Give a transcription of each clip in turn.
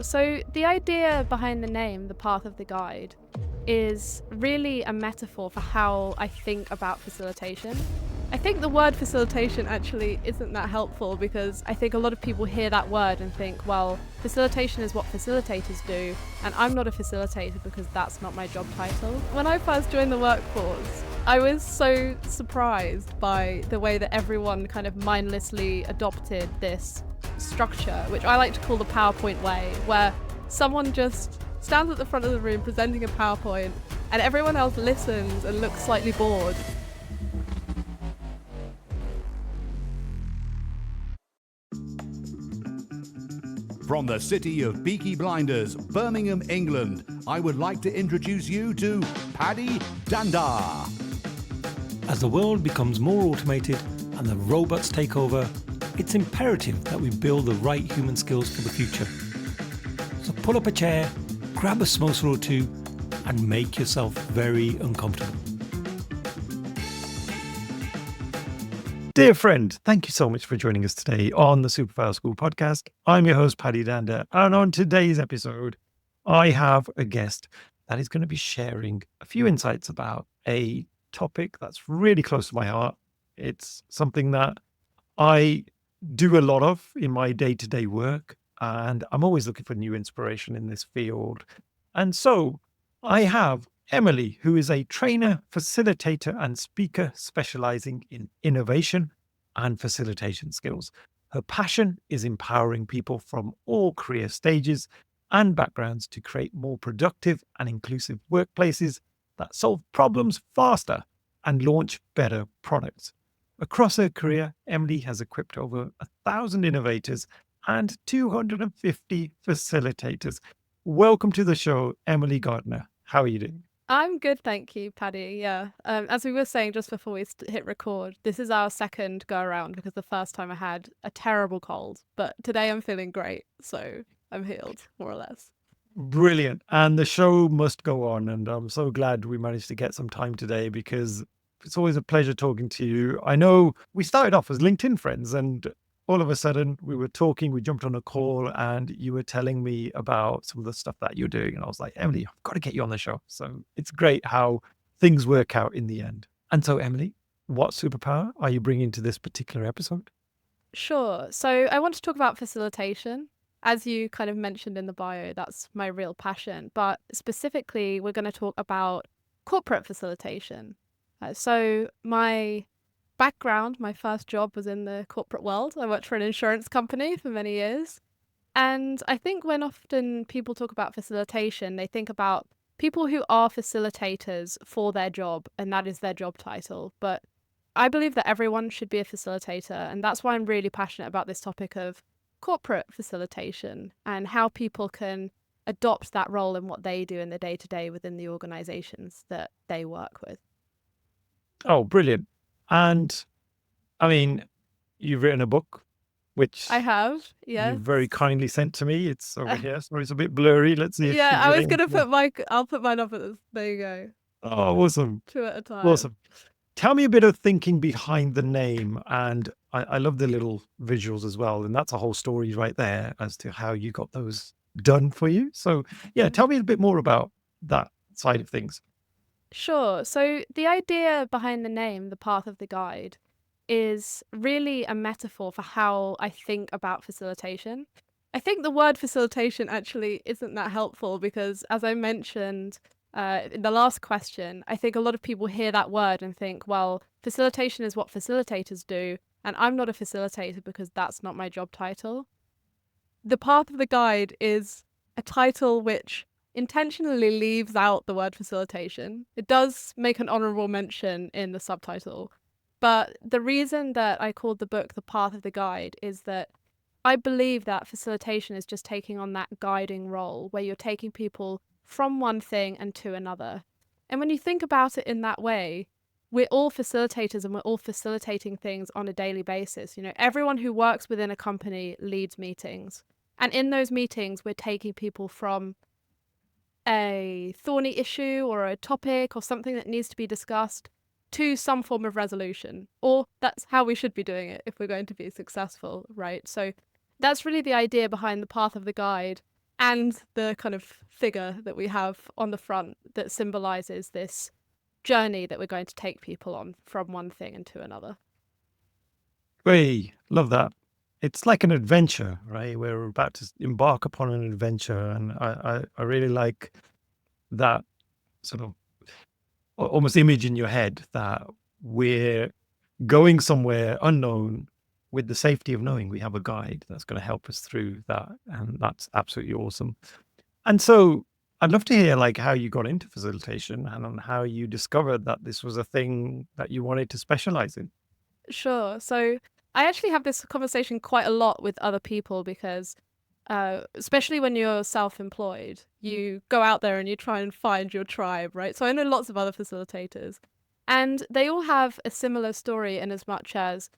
So the idea behind the name, The Path of the Guide, is really a metaphor for how I think about facilitation. I think the word facilitation actually isn't that helpful because I think a lot of people hear that word and think, well, facilitation is what facilitators do, and I'm not a facilitator because that's not my job title. When I first joined the workforce, I was so surprised by the way that everyone kind of mindlessly adopted this structure, which I like to call the PowerPoint way, where someone just stands at the front of the room presenting a PowerPoint and everyone else listens and looks slightly bored. From the city of Peaky Blinders, Birmingham, England, I would like to introduce you to Paddy Danda. As the world becomes more automated and the robots take over, it's imperative that we build the right human skills for the future. So pull up a chair, grab a samosa or two, and make yourself very uncomfortable. Dear friend, thank you so much for joining us today on the Superpower School podcast. I'm your host, Paddy Danda, and on today's episode, I have a guest that is going to be sharing a few insights about a topic that's really close to my heart. It's something that I do a lot of in my day-to-day work, and I'm always looking for new inspiration in this field. And so I have Emily, who is a trainer, facilitator, and speaker specializing in innovation and facilitation skills. Her passion is empowering people from all career stages and backgrounds to create more productive and inclusive workplaces that solve problems faster and launch better products. Across her career, Emily has equipped over 1,000 innovators and 250 facilitators. Welcome to the show, Emily Gardner. How are you doing? I'm good, thank you, Paddy. Yeah. As we were saying just before we hit record, this is our second go around because the first time I had a terrible cold, but today I'm feeling great, so I'm healed, more or less. Brilliant. And the show must go on. And I'm so glad we managed to get some time today because it's always a pleasure talking to you. I know we started off as LinkedIn friends and all of a sudden we were talking, we jumped on a call and you were telling me about some of the stuff that you're doing. And I was like, Emily, I've got to get you on the show. So it's great how things work out in the end. And so, Emily, what superpower are you bringing to this particular episode? Sure. So I want to talk about facilitation. As you kind of mentioned in the bio, that's my real passion. But specifically, we're going to talk about corporate facilitation. So my background, my first job was in the corporate world. I worked for an insurance company for many years. And I think when often people talk about facilitation, they think about people who are facilitators for their job, and that is their job title. But I believe that everyone should be a facilitator, and that's why I'm really passionate about this topic of corporate facilitation and how people can adopt that role in what they do in the day-to-day within the organizations that they work with. Oh, brilliant. And I mean, you've written a book, which I have, yes. you very kindly sent to me. It's over here. Sorry, it's a bit blurry. Let's see. Yeah, I was going to I'll put mine up at this. There you go. Oh, awesome. 2 at a time. Awesome. Tell me a bit of thinking behind the name. And I love the little visuals as well. And that's a whole story right there as to how you got those done for you. So yeah, tell me a bit more about that side of things. Sure. So the idea behind the name, The Path of the Guide, is really a metaphor for how I think about facilitation. I think the word facilitation actually isn't that helpful because, as I mentioned in the last question, I think a lot of people hear that word and think, well, facilitation is what facilitators do, and I'm not a facilitator because that's not my job title. The Path of the Guide is a title which intentionally leaves out the word facilitation. It does make an honorable mention in the subtitle, but the reason that I called the book The Path of the Guide is that I believe that facilitation is just taking on that guiding role where you're taking people from one thing and to another. And when you think about it in that way, we're all facilitators and we're all facilitating things on a daily basis. You know, everyone who works within a company leads meetings. And in those meetings, we're taking people from a thorny issue or a topic or something that needs to be discussed to some form of resolution. Or that's how we should be doing it if we're going to be successful, right? So that's really the idea behind the Path of the Guide. and the kind of figure that we have on the front that symbolizes this journey that we're going to take people on from one thing into another. We love that. It's like an adventure, right? We're about to embark upon an adventure, and I really like that sort of almost image in your head that we're going somewhere unknown with the safety of knowing we have a guide that's going to help us through that, and that's absolutely awesome. And so I'd love to hear like how you got into facilitation and on how you discovered that this was a thing that you wanted to specialize in. Sure. So I actually have this conversation quite a lot with other people because, especially when you're self-employed, you go out there and you try and find your tribe, right? So I know lots of other facilitators, and they all have a similar story in as much as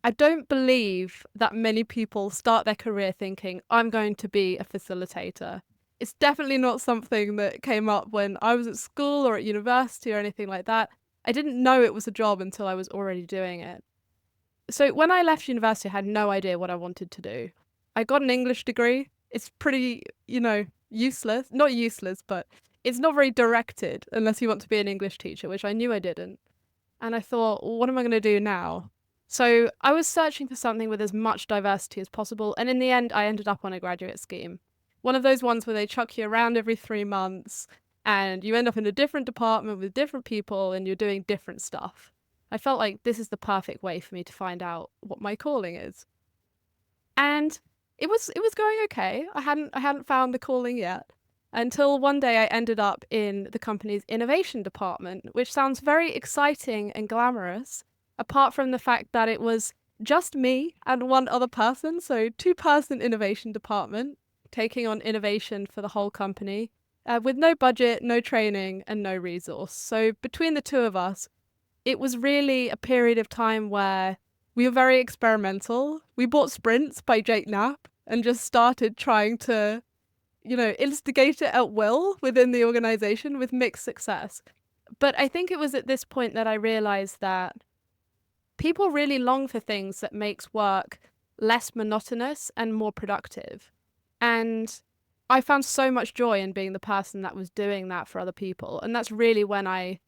I don't believe that many people start their career thinking, I'm going to be a facilitator. It's definitely not something that came up when I was at school or at university or anything like that. I didn't know it was a job until I was already doing it. So when I left university, I had no idea what I wanted to do. I got an English degree. It's pretty, useless. Not useless, but it's not very directed unless you want to be an English teacher, which I knew I didn't. And I thought, well, what am I going to do now? So I was searching for something with as much diversity as possible. And in the end, I ended up on a graduate scheme. One of those ones where they chuck you around every 3 months and you end up in a different department with different people and you're doing different stuff. I felt like this is the perfect way for me to find out what my calling is. And it was going okay. I hadn't found the calling yet until one day I ended up in the company's innovation department, which sounds very exciting and glamorous, apart from the fact that it was just me and one other person, so two-person innovation department taking on innovation for the whole company, with no budget, no training, and no resource. So between the two of us, it was really a period of time where we were very experimental. We bought Sprints by Jake Knapp and just started trying to, instigate it at will within the organization with mixed success. But I think it was at this point that I realized that people really long for things that makes work less monotonous and more productive. And I found so much joy in being the person that was doing that for other people. And that's really when I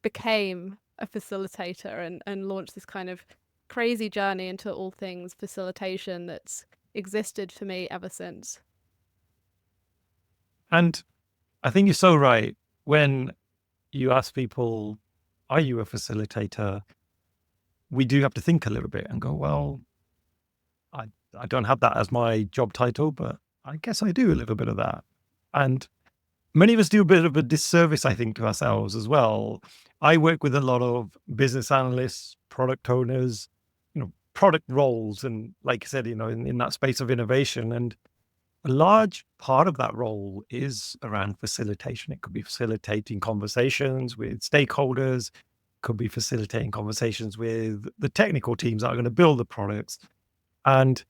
became a facilitator and launched this kind of crazy journey into all things facilitation that's existed for me ever since. And I think you're so right. When you ask people, are you a facilitator? We do have to think a little bit and go, well, I don't have that as my job title, but I guess I do a little bit of that. And many of us do a bit of a disservice, I think, to ourselves as well. I work with a lot of business analysts, product owners, product roles. And like I said, in that space of innovation. And a large part of that role is around facilitation. It could be facilitating conversations with stakeholders, could be facilitating conversations with the technical teams that are going to build the products. And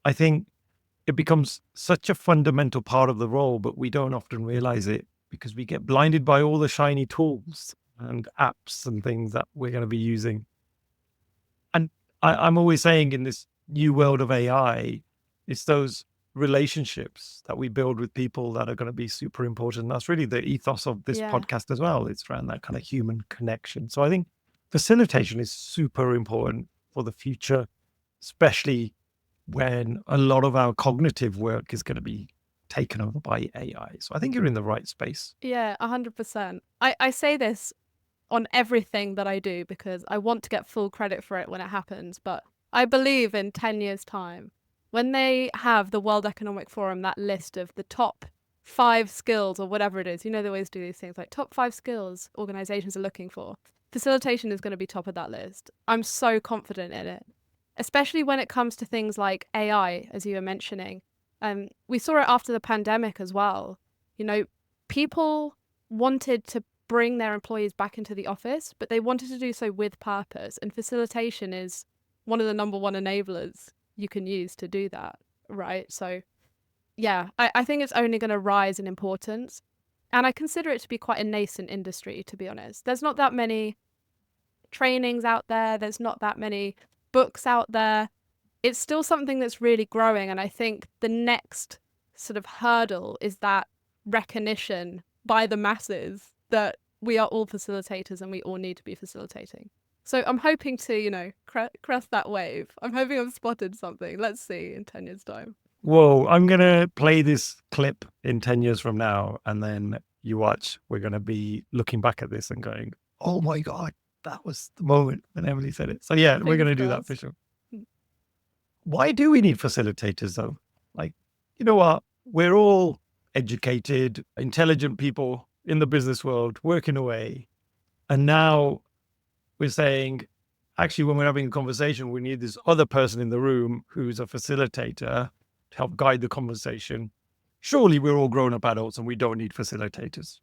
I think it becomes such a fundamental part of the role, but we don't often realize it because we get blinded by all the shiny tools and apps and things that we're going to be using. And I'm always saying in this new world of AI, it's those relationships that we build with people that are going to be super important. That's really the ethos of this Yeah. podcast as well. It's around that kind of human connection. So I think facilitation is super important for the future, especially when a lot of our cognitive work is going to be taken over by AI. So I think you're in the right space. Yeah, 100%. I say this on everything that I do because I want to get full credit for it when it happens. But I believe in 10 years' time, when they have the World Economic Forum, that list of the top 5 skills or whatever it is, they always do these things like top 5 skills organizations are looking for. Facilitation is going to be top of that list. I'm so confident in it, especially when it comes to things like AI, as you were mentioning. We saw it after the pandemic as well. People wanted to bring their employees back into the office, but they wanted to do so with purpose. And facilitation is one of the number one enablers you can use to do that, right? So yeah, I think it's only going to rise in importance. And I consider it to be quite a nascent industry, to be honest. There's not that many trainings out there. There's not that many books out there. It's still something that's really growing. And I think the next sort of hurdle is that recognition by the masses that we are all facilitators and we all need to be facilitating. So I'm hoping to, crest that wave. I'm hoping I've spotted something. Let's see in 10 years' time. Whoa, I'm going to play this clip in 10 years from now, and then you watch. We're going to be looking back at this and going, oh my God, that was the moment when Emily said it. So yeah, we're going to do that for sure. Why do we need facilitators though? Like, you know what? We're all educated, intelligent people in the business world working away. And now we're saying, actually, when we're having a conversation, we need this other person in the room who's a facilitator to help guide the conversation. Surely we're all grown up adults and we don't need facilitators.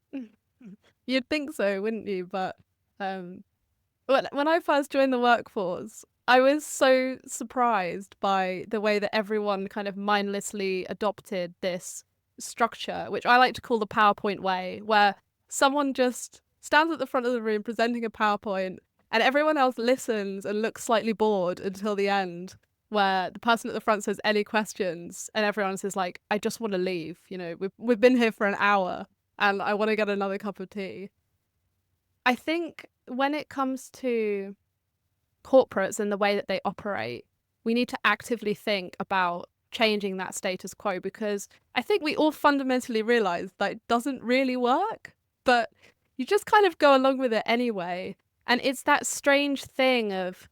You'd think so, wouldn't you? But when I first joined the workforce, I was so surprised by the way that everyone kind of mindlessly adopted this structure, which I like to call the PowerPoint way, where someone just stands at the front of the room presenting a PowerPoint and everyone else listens and looks slightly bored until the end, where the person at the front says any questions and everyone says like, I just want to leave. We've been here for an hour and I want to get another cup of tea. I think when it comes to corporates and the way that they operate, we need to actively think about changing that status quo, because I think we all fundamentally realize that it doesn't really work, but you just kind of go along with it anyway. And it's that strange thing of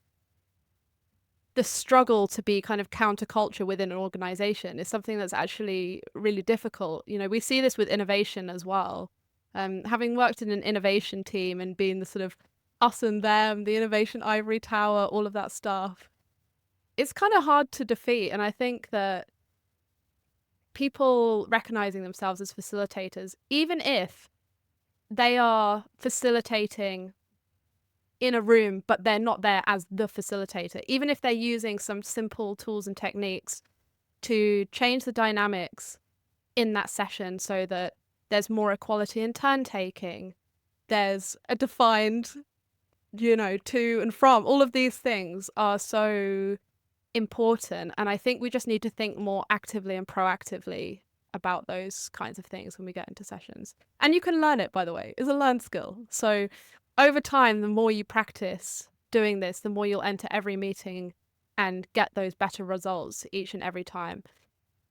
the struggle to be kind of counterculture within an organization is something that's actually really difficult. We see this with innovation as well. Having worked in an innovation team and being the sort of us and them, the innovation ivory tower, all of that stuff, it's kind of hard to defeat. And I think that people recognizing themselves as facilitators, even if they are facilitating in a room, but they're not there as the facilitator, even if they're using some simple tools and techniques to change the dynamics in that session so that there's more equality in turn taking, there's a defined, to and from, all of these things are so important. And I think we just need to think more actively and proactively about those kinds of things when we get into sessions. And you can learn it, by the way. It's a learned skill. So over time, the more you practice doing this, the more you'll enter every meeting and get those better results each and every time.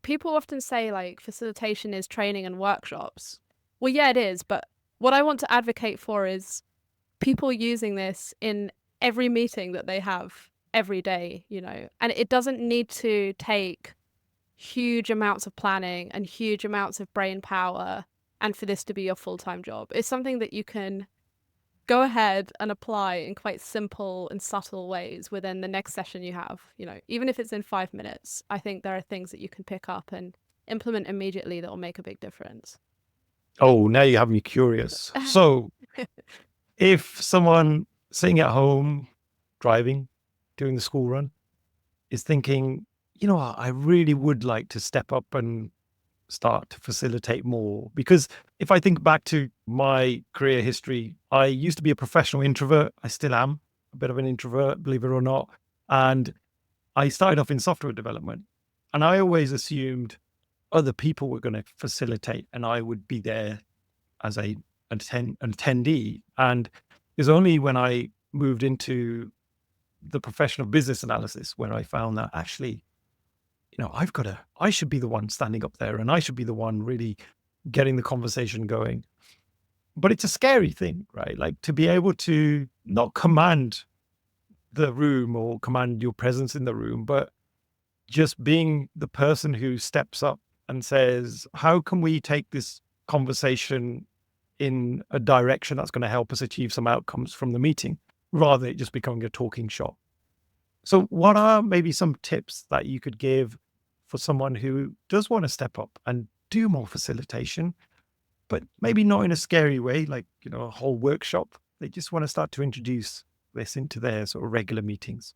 People often say like facilitation is training and workshops. Well, yeah, it is. But what I want to advocate for is people using this in every meeting that they have every day, and it doesn't need to take huge amounts of planning and huge amounts of brain power and for this to be your full-time job. It's something that you can go ahead and apply in quite simple and subtle ways within the next session you have. Even if it's in 5 minutes, I think there are things that you can pick up and implement immediately that will make a big difference. Oh, now you have me curious. So if someone sitting at home, driving, doing the school run, is thinking, I really would like to step up and start to facilitate more. Because if I think back to my career history, I used to be a professional introvert. I still am a bit of an introvert, believe it or not. And I started off in software development. And I always assumed other people were going to facilitate and I would be there as an attendee. And it's only when I moved into the professional business analysis where I found that actually, I should be the one standing up there and I should be the one really getting the conversation going. But it's a scary thing, right? Like to be able to not command the room or command your presence in the room, but just being the person who steps up and says, how can we take this conversation in a direction that's going to help us achieve some outcomes from the meeting, rather than it just becoming a talking shop. So what are maybe some tips that you could give for someone who does want to step up and do more facilitation, but maybe not in a scary way, like, a whole workshop? They just want to start to introduce this into their sort of regular meetings.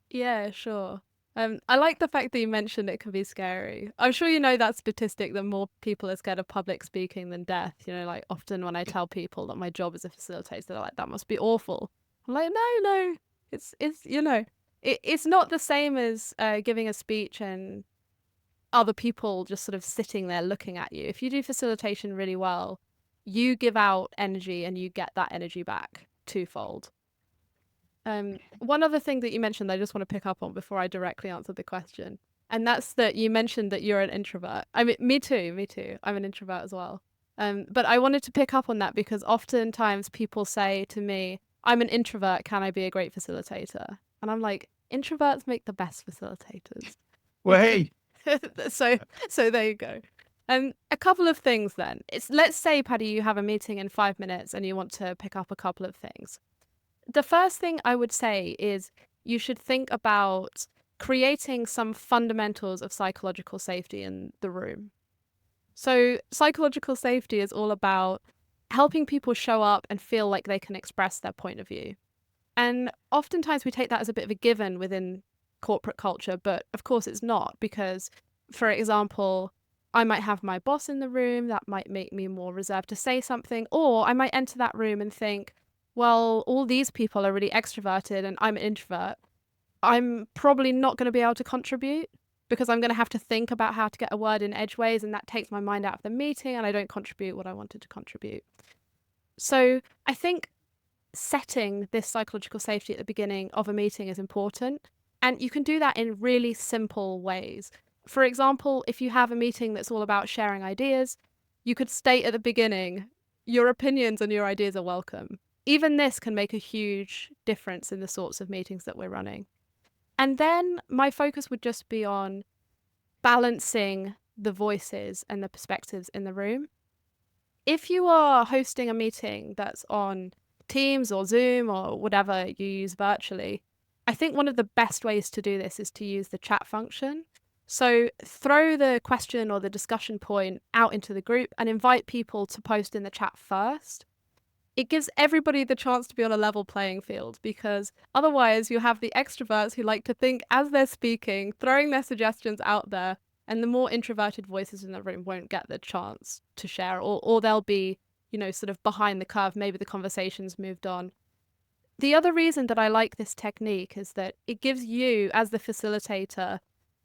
Yeah, sure. I like the fact that you mentioned it can be scary. I'm sure you know that statistic that more people are scared of public speaking than death. Like often when I tell people that my job is a facilitator, they're like, that must be awful. I'm like, no, it's not the same as giving a speech and other people just sort of sitting there looking at you. If you do facilitation really well, you give out energy and you get that energy back twofold. One other thing that you mentioned that I just want to pick up on before I directly answer the question, and that's that you mentioned that you're an introvert. I mean, me too. I'm an introvert as well. But I wanted to pick up on that because oftentimes people say to me, I'm an introvert, can I be a great facilitator? And I'm like, introverts make the best facilitators. Well, hey, So there you go. A couple of things then. Let's say, Paddy, you have a meeting in 5 minutes and you want to pick up a couple of things. The first thing I would say is you should think about creating some fundamentals of psychological safety in the room. So psychological safety is all about helping people show up and feel like they can express their point of view. And oftentimes we take that as a bit of a given within corporate culture, but of course it's not, because, for example, I might have my boss in the room, that might make me more reserved to say something, or I might enter that room and think, well, all these people are really extroverted and I'm an introvert. I'm probably not going to be able to contribute because I'm going to have to think about how to get a word in edgeways, and that takes my mind out of the meeting and I don't contribute what I wanted to contribute. So I think setting this psychological safety at the beginning of a meeting is important, and you can do that in really simple ways. For example, if you have a meeting that's all about sharing ideas, you could state at the beginning, your opinions and your ideas are welcome. Even this can make a huge difference in the sorts of meetings that we're running. And then my focus would just be on balancing the voices and the perspectives in the room. If you are hosting a meeting that's on Teams or Zoom or whatever you use virtually, I think one of the best ways to do this is to use the chat function. So throw the question or the discussion point out into the group and invite people to post in the chat first. It gives everybody the chance to be on a level playing field, because otherwise you have the extroverts who like to think as they're speaking, throwing their suggestions out there, and the more introverted voices in the room won't get the chance to share, or they'll be, sort of behind the curve. Maybe the conversation's moved on. The other reason that I like this technique is that it gives you, as the facilitator,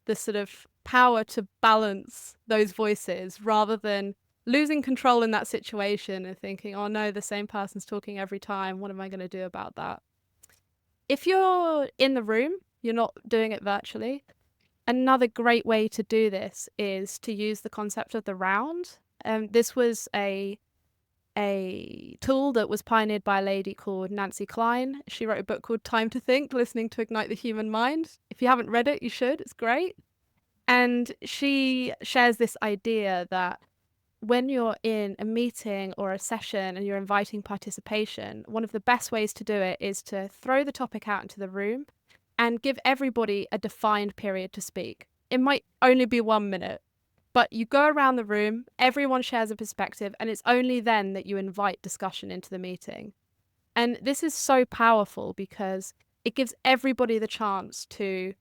the sort of power to balance those voices rather than losing control in that situation and thinking, oh no, the same person's talking every time. What am I going to do about that? If you're in the room, you're not doing it virtually. Another great way to do this is to use the concept of the round. This was a tool that was pioneered by a lady called Nancy Klein. She wrote a book called Time to Think, Listening to Ignite the Human Mind. If you haven't read it, you should. It's great. And she shares this idea that when you're in a meeting or a session and you're inviting participation, one of the best ways to do it is to throw the topic out into the room and give everybody a defined period to speak. It might only be 1 minute, but you go around the room, everyone shares a perspective, and it's only then that you invite discussion into the meeting. And this is so powerful because it gives everybody the chance to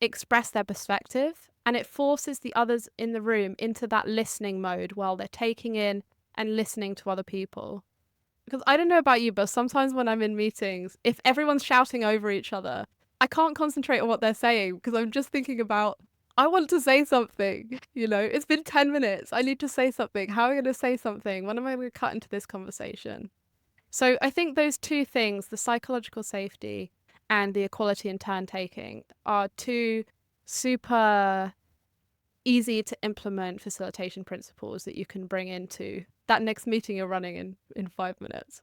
express their perspective, and it forces the others in the room into that listening mode while they're taking in and listening to other people. Because I don't know about you, but sometimes when I'm in meetings, if everyone's shouting over each other, I can't concentrate on what they're saying because I'm just thinking about, I want to say something, it's been 10 minutes. I need to say something. How am I going to say something? When am I going to cut into this conversation? So I think those two things, the psychological safety and the equality in turn taking, are two super easy to implement facilitation principles that you can bring into that next meeting you're running in 5 minutes.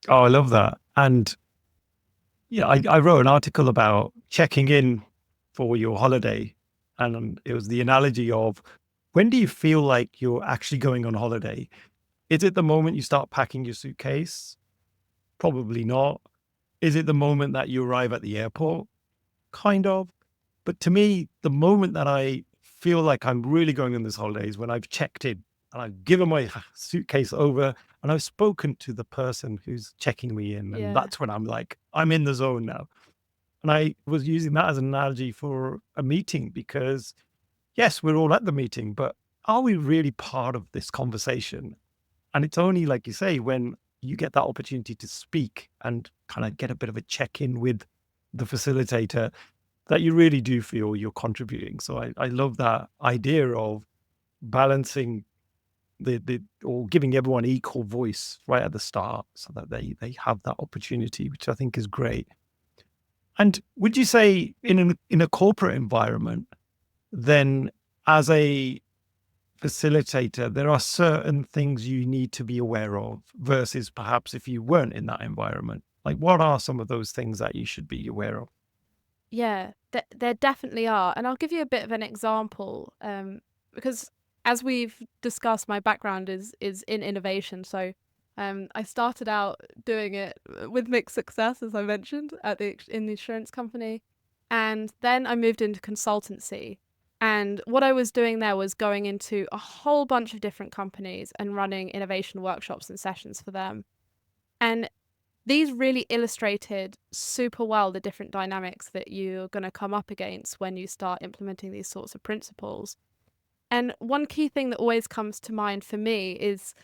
Oh, I love that. And I wrote an article about checking in for your holiday. And it was the analogy of, when do you feel like you're actually going on holiday? Is it the moment you start packing your suitcase? Probably not. Is it the moment that you arrive at the airport? Kind of. But to me, the moment that I feel like I'm really going on this holiday is when I've checked in and I've given my suitcase over and I've spoken to the person who's checking me in. And that's when I'm like, I'm in the zone now. And I was using that as an analogy for a meeting because, yes, we're all at the meeting, but are we really part of this conversation? And it's only, like you say, when you get that opportunity to speak and kind of get a bit of a check-in with the facilitator, that you really do feel you're contributing. So I love that idea of balancing the or giving everyone equal voice right at the start so that they have that opportunity, which I think is great. And would you say in a corporate environment, then as a facilitator, there are certain things you need to be aware of versus perhaps if you weren't in that environment? Like, what are some of those things that you should be aware of? Yeah, there definitely are. And I'll give you a bit of an example, because as we've discussed, my background is in innovation. So I started out doing it with mixed success, as I mentioned, in the insurance company. And then I moved into consultancy. And what I was doing there was going into a whole bunch of different companies and running innovation workshops and sessions for them. And these really illustrated super well the different dynamics that you're going to come up against when you start implementing these sorts of principles. And one key thing that always comes to mind for me is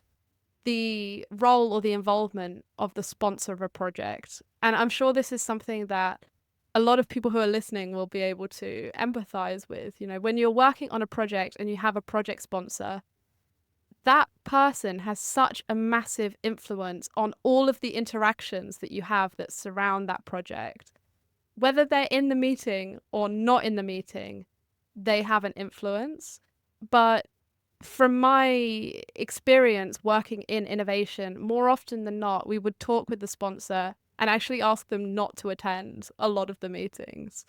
the role or the involvement of the sponsor of a project. And I'm sure this is something that a lot of people who are listening will be able to empathize with. You know, when you're working on a project and you have a project sponsor, that person has such a massive influence on all of the interactions that you have that surround that project. Whether they're in the meeting or not in the meeting, they have an influence. But from my experience working in innovation, more often than not, we would talk with the sponsor and actually ask them not to attend a lot of the meetings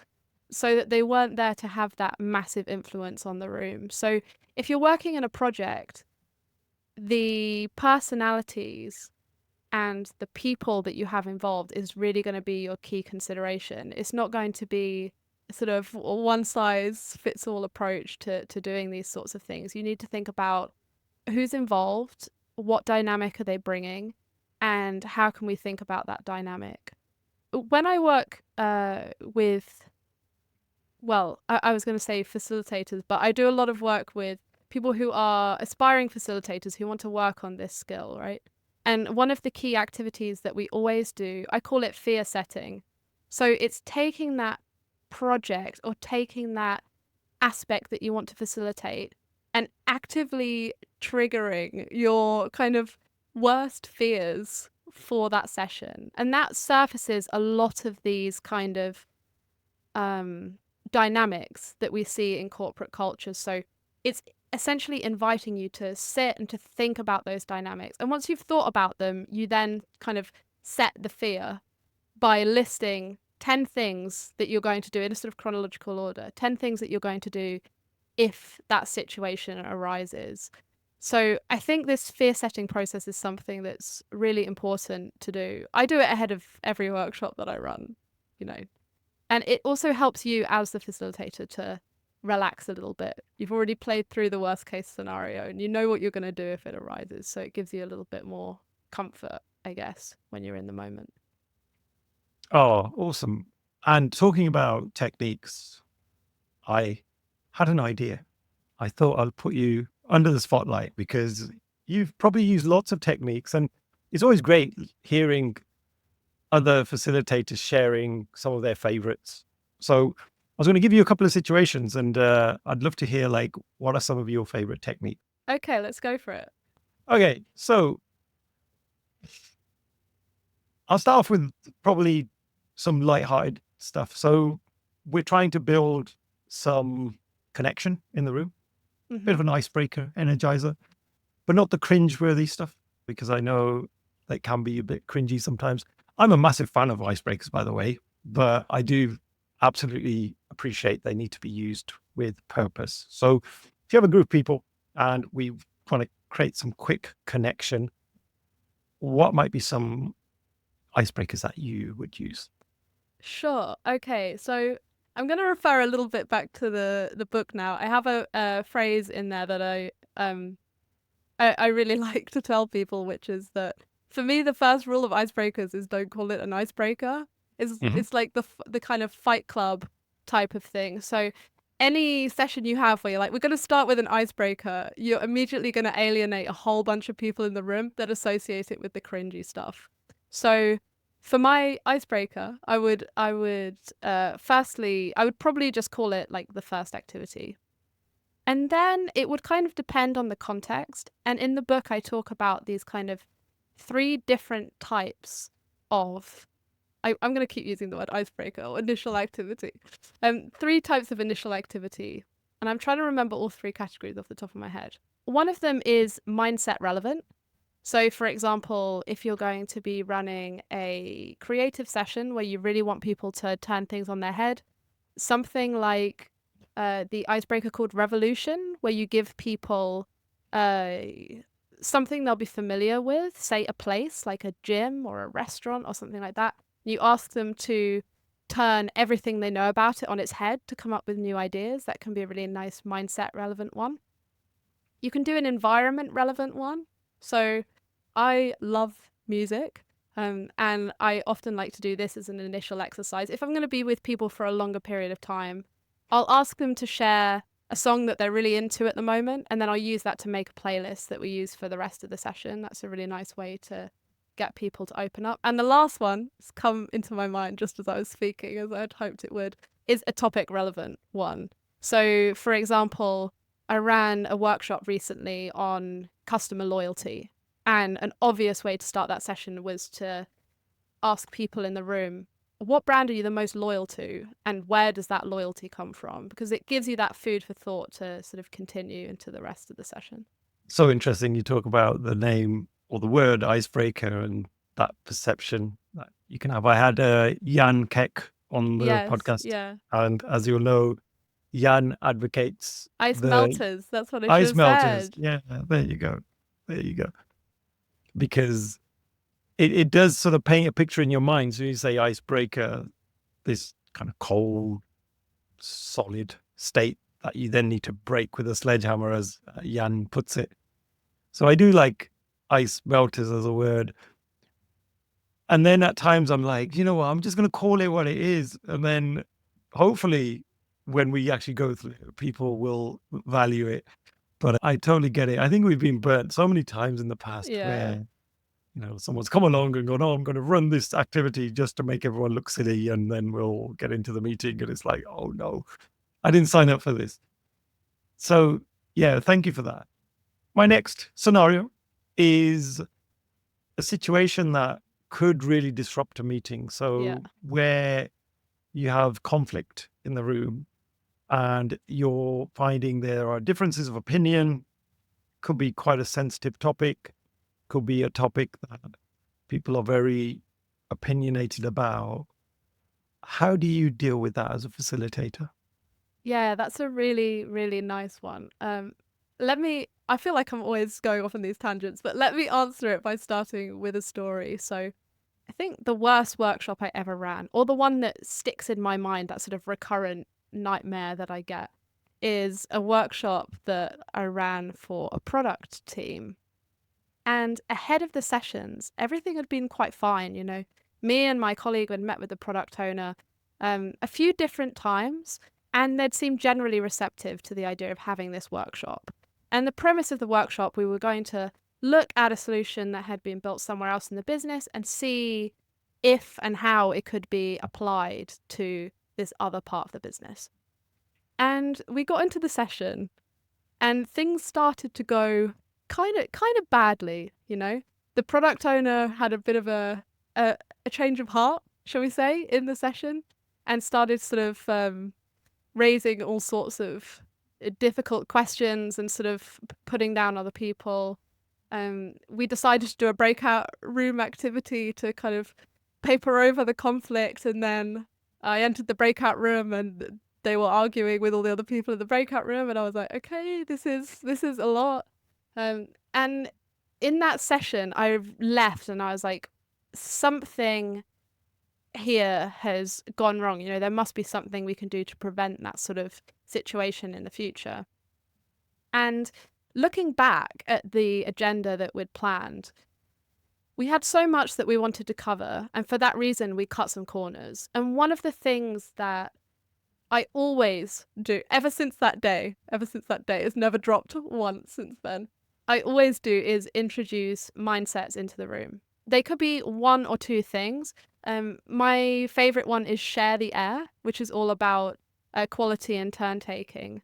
so that they weren't there to have that massive influence on the room. So if you're working in a project, the personalities and the people that you have involved is really going to be your key consideration. It's not going to be sort of a one size fits all approach to doing these sorts of things. You need to think about who's involved, what dynamic are they bringing, and how can we think about that dynamic. When I work with, well, I was going to say facilitators, but I do a lot of work with people who are aspiring facilitators who want to work on this skill, right? And one of the key activities that we always do, I call it fear setting. So it's taking that project or taking that aspect that you want to facilitate and actively triggering your kind of worst fears for that session. And that surfaces a lot of these kind of dynamics that we see in corporate cultures. So it's essentially inviting you to sit and to think about those dynamics. And once you've thought about them, you then kind of set the fear by listing 10 things that you're going to do in a sort of chronological order, 10 things that you're going to do if that situation arises. So I think this fear setting process is something that's really important to do. I do it ahead of every workshop that I run, you know, and it also helps you as the facilitator to relax a little bit. You've already played through the worst case scenario and you know what you're going to do if it arises. So it gives you a little bit more comfort, I guess, when you're in the moment. Oh, awesome. And talking about techniques, I had an idea. I thought I'll put you under the spotlight because you've probably used lots of techniques, and it's always great hearing other facilitators sharing some of their favorites. So I was going to give you a couple of situations, and I'd love to hear, like, what are some of your favorite techniques? Okay, let's go for it. Okay, so I'll start off with probably some lighthearted stuff. So we're trying to build some connection in the room, bit of an icebreaker, energizer, but not the cringe-worthy stuff, because I know that can be a bit cringy sometimes. I'm a massive fan of icebreakers, by the way, but I do absolutely appreciate they need to be used with purpose. So if you have a group of people and we want to create some quick connection, what might be some icebreakers that you would use? Sure. Okay. So I'm going to refer a little bit back to the book now. I have a phrase in there that I really like to tell people, which is that for me, the first rule of icebreakers is don't call it an icebreaker. It's like the kind of Fight Club type of thing. So any session you have where you're like, we're going to start with an icebreaker, you're immediately going to alienate a whole bunch of people in the room that associate it with the cringy stuff. So For my icebreaker, firstly, I would probably just call it like the first activity. And then it would kind of depend on the context. And in the book, I talk about these kind of 3 different types of, I'm going to keep using the word icebreaker or initial activity. 3 types of initial activity. And I'm trying to remember all 3 categories off the top of my head. One of them is mindset relevant. So, for example, if you're going to be running a creative session where you really want people to turn things on their head, something like the icebreaker called Revolution, where you give people something they'll be familiar with, say a place like a gym or a restaurant or something like that. You ask them to turn everything they know about it on its head to come up with new ideas. That can be a really nice mindset relevant one. You can do an environment relevant one. So I love music, and I often like to do this as an initial exercise. If I'm going to be with people for a longer period of time, I'll ask them to share a song that they're really into at the moment, and then I'll use that to make a playlist that we use for the rest of the session. That's a really nice way to get people to open up. And the last one has come into my mind just as I was speaking, as I'd hoped it would, is a topic relevant one. So, for example, I ran a workshop recently on customer loyalty. And an obvious way to start that session was to ask people in the room, what brand are you the most loyal to? And where does that loyalty come from? Because it gives you that food for thought to sort of continue into the rest of the session. So interesting. You talk about the name or the word icebreaker and that perception that you can have. I had Jan Keck on the Yes, podcast. yeah. And as you'll know, Jan advocates Ice the melters. That's what I should ice have melters. said. Yeah, there you go. There you go. Because it does sort of paint a picture in your mind. So you say icebreaker, this kind of cold, solid state that you then need to break with a sledgehammer, as Jan puts it. So I do like ice melters as a word. And then at times I'm like, you know what, I'm just going to call it what it is. And then hopefully when we actually go through it, people will value it. But I totally get it. I think we've been burnt so many times in the past Yeah. where, you know, someone's come along and gone, oh, I'm going to run this activity just to make everyone look silly. And then we'll get into the meeting and it's like, oh no, I didn't sign up for this. So yeah, thank you for that. My next scenario is a situation that could really disrupt a meeting. So Yeah. where you have conflict in the room and you're finding there are differences of opinion, could be quite a sensitive topic, could be a topic that people are very opinionated about. How do you deal with that as a facilitator? Yeah, that's a really, really nice one. I feel like I'm always going off on these tangents, but let me answer it by starting with a story. So I think the worst workshop I ever ran, or the one that sticks in my mind, that sort of recurrent nightmare that I get, is a workshop that I ran for a product team. And ahead of the sessions, everything had been quite fine. You know, me and my colleague had met with the product owner a few different times, and they'd seemed generally receptive to the idea of having this workshop. And the premise of the workshop, we were going to look at a solution that had been built somewhere else in the business and see if and how it could be applied to this other part of the business. And we got into the session and things started to go kind of badly, you know. The product owner had a bit of a change of heart, shall we say, in the session, and started sort of raising all sorts of difficult questions and sort of putting down other people. We decided to do a breakout room activity to kind of paper over the conflict, and then I entered the breakout room and they were arguing with all the other people in the breakout room, and I was like, okay, this is a lot. And in that session, I left and I was like, something here has gone wrong. You know, there must be something we can do to prevent that sort of situation in the future. And looking back at the agenda that we'd planned, we had so much that we wanted to cover, and for that reason, we cut some corners. And one of the things that I always do, ever since that day, it's never dropped once since then, I always do is introduce mindsets into the room. they could be one or two things. My favorite one is share the air, which is all about quality and turn taking.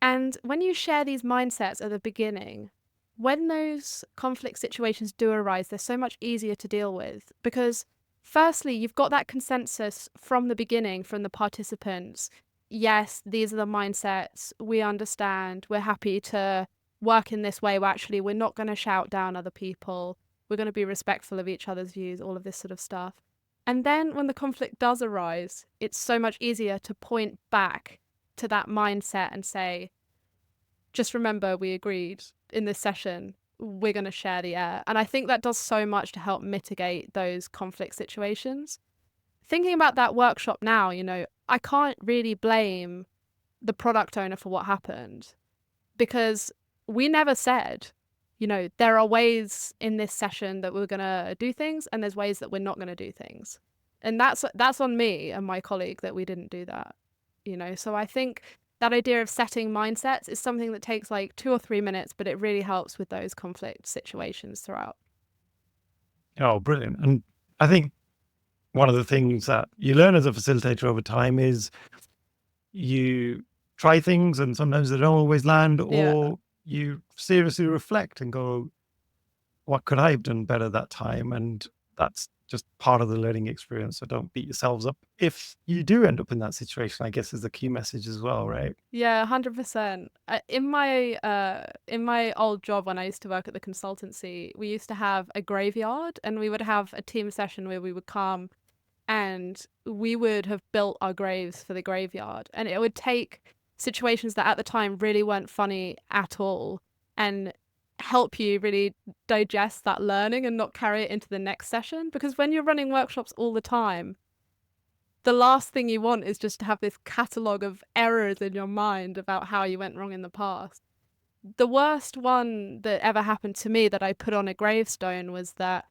And when you share these mindsets at the beginning, when those conflict situations do arise, they're so much easier to deal with because, firstly, you've got that consensus from the beginning from the participants. Yes, these are the mindsets. We understand. We're happy to work in this way. We're not going to shout down other people. We're going to be respectful of each other's views, all of this sort of stuff. And then when the conflict does arise, it's so much easier to point back to that mindset and say, just remember, we agreed in this session, we're going to share the air. And I think that does so much to help mitigate those conflict situations. Thinking about that workshop now, I can't really blame the product owner for what happened because we never said, there are ways in this session that we're going to do things and there's ways that we're not going to do things. And that's on me and my colleague that we didn't do that, So I think that idea of setting mindsets is something that takes like 2 or 3 minutes, but it really helps with those conflict situations throughout. Oh, brilliant. And I think one of the things that you learn as a facilitator over time is you try things and sometimes they don't always land, Yeah. or you seriously reflect and go, what could I have done better that time? And that's just part of the learning experience. So don't beat yourselves up if you do end up in that situation, I guess, is the key message as well, right? Yeah, 100%. In my old job when I used to work at the consultancy, we used to have a graveyard and we would have a team session where we would come and we would have built our graves for the graveyard. And it would take situations that at the time really weren't funny at all and help you really digest that learning and not carry it into the next session. Because when you're running workshops all the time, the last thing you want is just to have this catalogue of errors in your mind about how you went wrong in the past. The worst one that ever happened to me that I put on a gravestone was that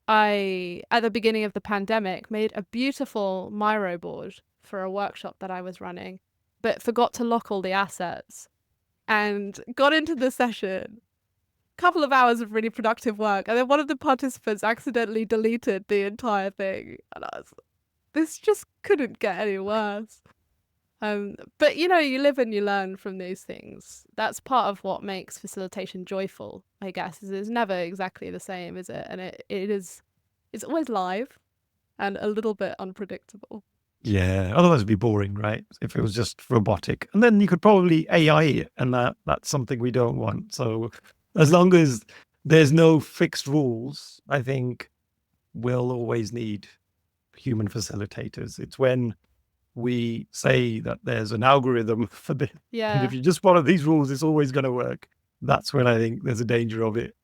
I, at the beginning of the pandemic, made a beautiful Miro board for a workshop that I was running, but forgot to lock all the assets and got into the session. Couple of hours of really productive work, and then one of the participants accidentally deleted the entire thing, and this just couldn't get any worse. But you live and you learn from these things. That's part of what makes facilitation joyful, I guess, is it's never exactly the same, is it? And it's always live and a little bit unpredictable. Yeah, otherwise it'd be boring, right? If it was just robotic. And then you could probably AI it, and that's something we don't want. So as long as there's no fixed rules, I think we'll always need human facilitators. It's when we say that there's an algorithm for this, and if you just follow these rules, it's always going to work. That's when I think there's a danger of it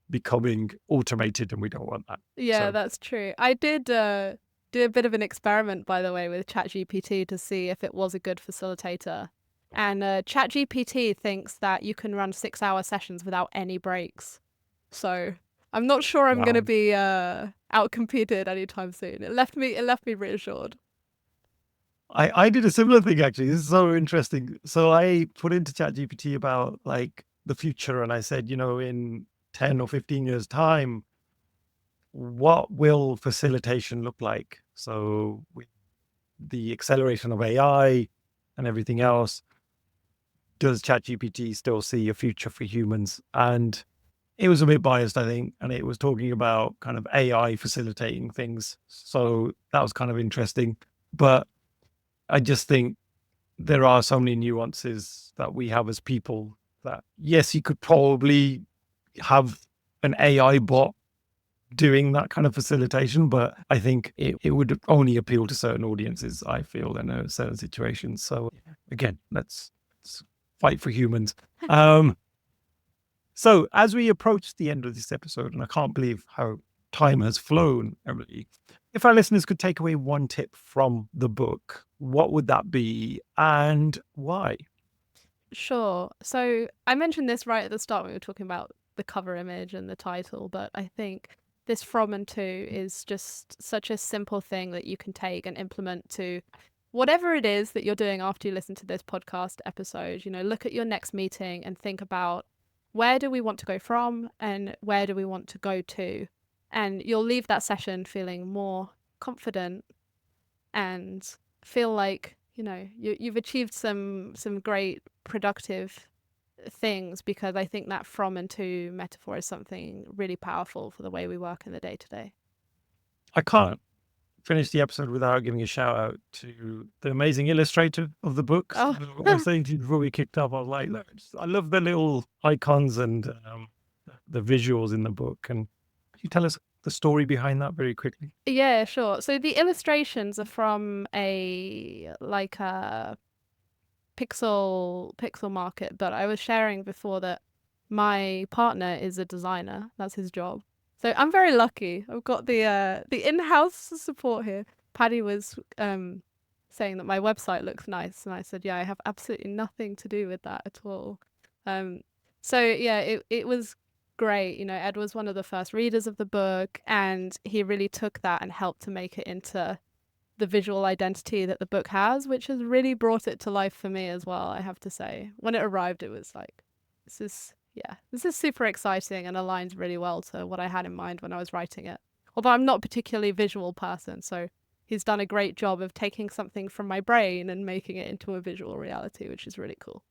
becoming automated, and we don't want that. Yeah, So, that's true. I did do a bit of an experiment, by the way, with ChatGPT to see if it was a good facilitator. And ChatGPT thinks that you can run 6-hour sessions without any breaks. So I'm not sure I'm going to be outcompeted anytime soon. It left me reassured. I did a similar thing, actually. This is so interesting. So I put into ChatGPT about like the future, and I said, in 10 or 15 years' time, what will facilitation look like? So with the acceleration of AI and everything else, does ChatGPT still see a future for humans? And it was a bit biased, I think, and it was talking about kind of AI facilitating things. So that was kind of interesting. But I just think there are so many nuances that we have as people that, yes, you could probably have an AI bot doing that kind of facilitation, but I think it would only appeal to certain audiences, I feel, in certain situations. So again, let's fight for humans. So as we approach the end of this episode, and I can't believe how time has flown, Emily, if our listeners could take away one tip from the book, what would that be and why? Sure. So I mentioned this right at the start when we were talking about the cover image and the title, but I think this from and to is just such a simple thing that you can take and implement to whatever it is that you're doing after you listen to this podcast episode. Look at your next meeting and think about, where do we want to go from and where do we want to go to? And you'll leave that session feeling more confident and feel like, you've achieved some great productive things, because I think that from and to metaphor is something really powerful for the way we work in the day to day. I can't finish the episode without giving a shout out to the amazing illustrator of the books. Oh, I was saying to you before we kicked off, I was like, look, I love the little icons and the visuals in the book. And can you tell us the story behind that very quickly? yeah, sure. So the illustrations are from a pixel market, but I was sharing before that my partner is a designer. That's his job. So I'm very lucky. I've got the in-house support here. Paddy was saying that my website looks nice, and I said, yeah, I have absolutely nothing to do with that at all. So yeah, it was great. Ed was one of the first readers of the book, and he really took that and helped to make it into the visual identity that the book has, which has really brought it to life for me as well, I have to say. When it arrived, it was like, this is super exciting and aligns really well to what I had in mind when I was writing it. Although I'm not a particularly visual person, so he's done a great job of taking something from my brain and making it into a visual reality, which is really cool.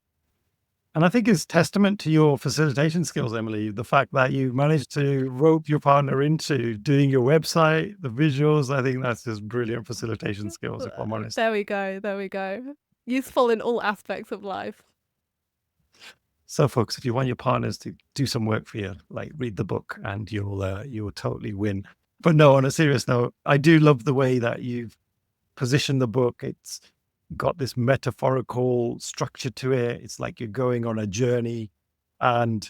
And I think it's testament to your facilitation skills, Emily, the fact that you managed to rope your partner into doing your website, the visuals. I think that's just brilliant facilitation skills, if I'm honest. There we go. Useful in all aspects of life. So, folks, if you want your partners to do some work for you, like read the book, and you'll totally win. But no, on a serious note, I do love the way that you've positioned the book. It's got this metaphorical structure to it. It's like you're going on a journey, and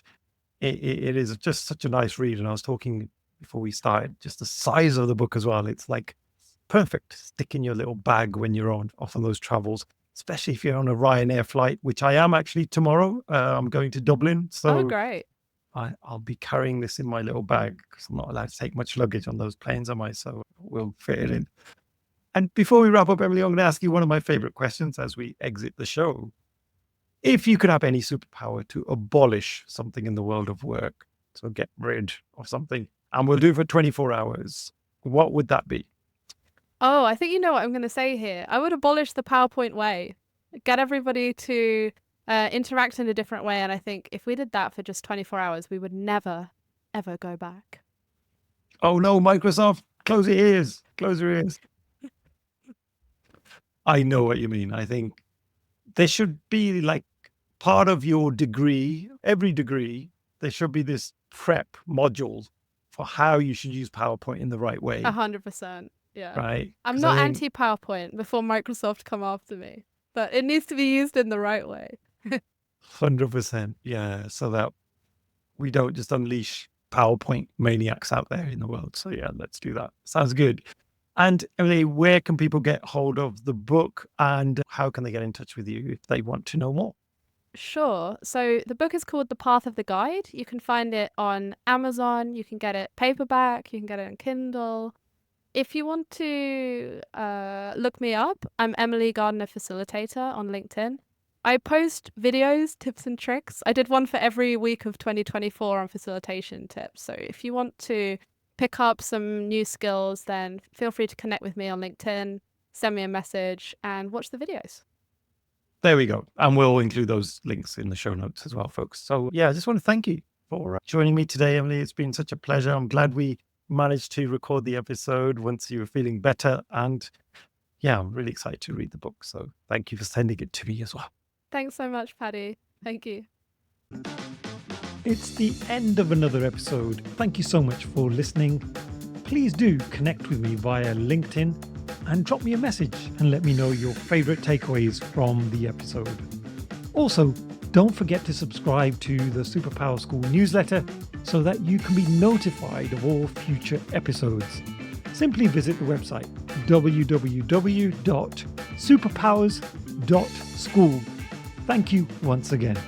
it is just such a nice read. And I was talking before we started, just the size of the book as well. It's like perfect. Stick in your little bag when you're off on those travels, especially if you're on a Ryanair flight, which I am actually tomorrow. I'm going to Dublin. So oh, great. I'll be carrying this in my little bag because I'm not allowed to take much luggage on those planes, am I? So we'll fit it in. And before we wrap up, Emily, I'm going to ask you one of my favorite questions as we exit the show. If you could have any superpower to abolish something in the world of work, so get rid of something, and we'll do it for 24 hours, what would that be? Oh, I think you know what I'm going to say here. I would abolish the PowerPoint way. Get everybody to interact in a different way. And I think if we did that for just 24 hours, we would never, ever go back. Oh no, Microsoft, close your ears. Close your ears. I know what you mean. I think there should be like part of your degree, every degree, there should be this prep module for how you should use PowerPoint in the right way. 100%. Yeah. Right. I'm not anti-PowerPoint before Microsoft come after me, but it needs to be used in the right way. 100%. Yeah. So that we don't just unleash PowerPoint maniacs out there in the world. So yeah, let's do that. Sounds good. And Emily, where can people get hold of the book, and how can they get in touch with you if they want to know more? Sure. So the book is called The Path of the Guide. You can find it on Amazon. You can get it paperback. You can get it on Kindle. If you want to look me up, I'm Emily Gardner Facilitator on LinkedIn. I post videos, tips and tricks. I did one for every week of 2024 on facilitation tips. So if you want to pick up some new skills, then feel free to connect with me on LinkedIn, send me a message, and watch the videos. There we go. And we'll include those links in the show notes as well, folks. So yeah, I just want to thank you for joining me today, Emily. It's been such a pleasure. I'm glad we managed to record the episode once you were feeling better. And yeah, I'm really excited to read the book. So thank you for sending it to me as well. Thanks so much, Paddy. Thank you. It's the end of another episode. Thank you so much for listening. Please do connect with me via LinkedIn and drop me a message and let me know your favorite takeaways from the episode. Also, don't forget to subscribe to the Superpower School newsletter so that you can be notified of all future episodes. Simply visit the website www.superpowers.school. Thank you once again.